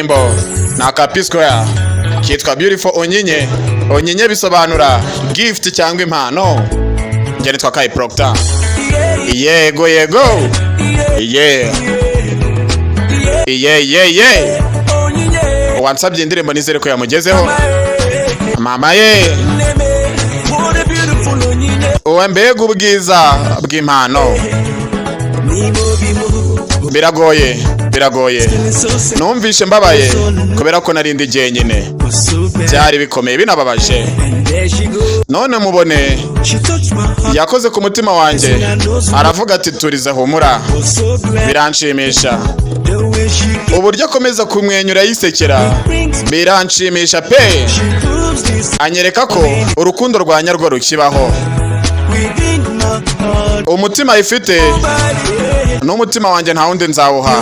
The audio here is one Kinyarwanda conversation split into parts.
na Capisquare kitwa Beautiful Onyinye. Onyinye bisobanura gift cyangwa impano. Njye nitwa Kai Proctor. Yego yego. Yeah. Yeah. Wansabye indirimbo nizere ko yamugezeho. Mama ye. Uwe mbega ubwiza bw'impano. Biragoye numvishe mbabaye kubera ko narindi jyenyine byari bikomeye binababaje, none mubone yakoze ku mutima wanjye aravuga ati turize humura. Biranshimisha uburyo akomeza kumwenyura yisekera, biranshimisha pe. Anyereka ko urukundo rwa nyarwo rukibaho. Umutima ifite n'umutima wanjye nta wundi nzawuha.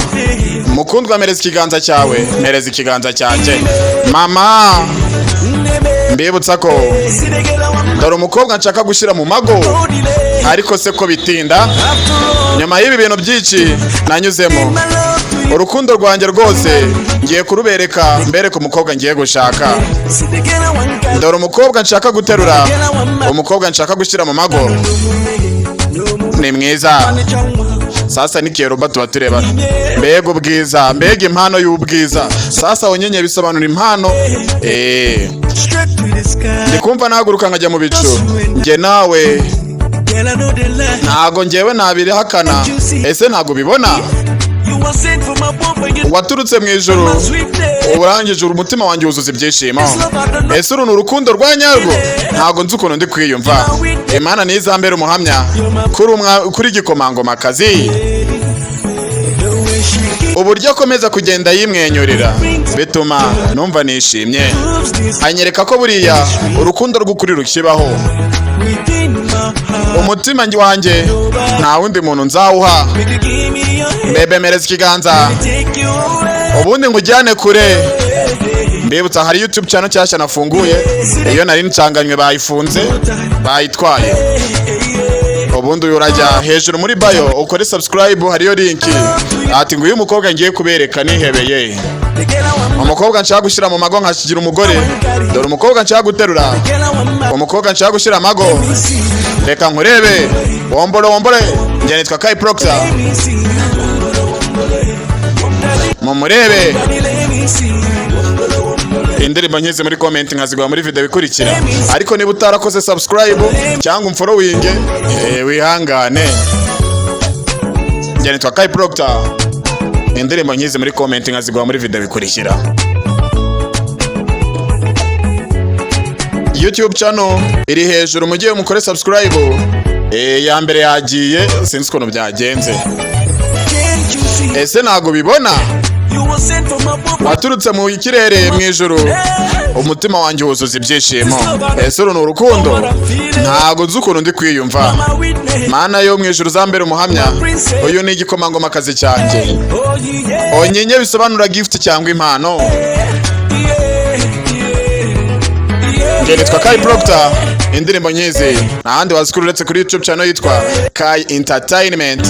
Mukundwa mereza ikiganza cyawe, mereza ikiganza cyanjye. Mama mbibutsa ko dore umukobwa nshaka gushyira mu mago, ariko se ko bitinda nyuma y'ibi bintu byinshi nanyuzemo. Urukundo rwanjye rwose ngiye kurubereka, mbereka umukobwa ngiye gushaka. Dore umukobwa nshaka guterura, umukobwa nshaka gushyira mu mago ni mwiza. Sasa nikiye Robert batureba, mbega ubwiza, mbega impano y'ubwiza. Sasa Onyinye bisobanura impano. Ndikumva nahaguruka nkajya mu bicu. Nge nawe ntago ngewe nabirihakana. Ese ntago bibona? Waturutse mu ijuru, uburangije umutima wanjye wuzuza ibyishimo. Ese uru ni urukundo rwa nyarwo? Ntago nzi ukuntu ndi kwiyumva. Imana nizambere umuhamya kuri igikomangomakazi. Uburyo akomeza kugenda yimwenyurira bituma numva nishimye. Anyereka ko buriya urukundo rw'ukuri rukibaho. Umutima wanjye nta wundi muntu nzawuha. Mbebe mereza ikiganza ubundi ngujyane kure. Mbibutsa hari YouTube channel cyashya nafunguye, iyo nari ncanganywe bayifunze bayitwaye. Ubundi urajya hejuru muri bio ukore subscribe, hariyo link ati ngo uyu mukobwa ngiye kubereka nihebeye. Umukobwa nshaka gushyira mu mago nkashigira umugore. Dore umukobwa nshaka guterura, umukobwa nshaka gushyira amago. Reka nkurebe wombole. Njye nitwa Kai Proctor. Mumurebe. Indirimbo nkize muri comment nkazigwa muri video bikurikira. Ariko niba utarakoze subscribe cyangwa umfollowing, wihangane. Njye nitwa Kai Proctor. Indirimbo nkize muri comment nkazigwa muri video bikurikira. YouTube channel iri hejuru, mugiye mukore subscribe. Ya mbere yagiye sinzi ukuntu byagenze. Ese ntago bibona? Waturutse mu kirere mu ijuru, umutima wanjye wuzuza ibyishimo. Ese uru ni urukundo? Ntago nzi ukuntu ndi kwiyumva. Mana yo mu ijuru zambere umuhamya, uyu ni igikomangomakazi cyanjye. Onyinye bisobanura gift cyangwa impano. Njye nitwa Kai Proctor. Indirimbo nkizi ntahandi wazikura uretse kuri YouTube channel yitwa Kai Entertainment.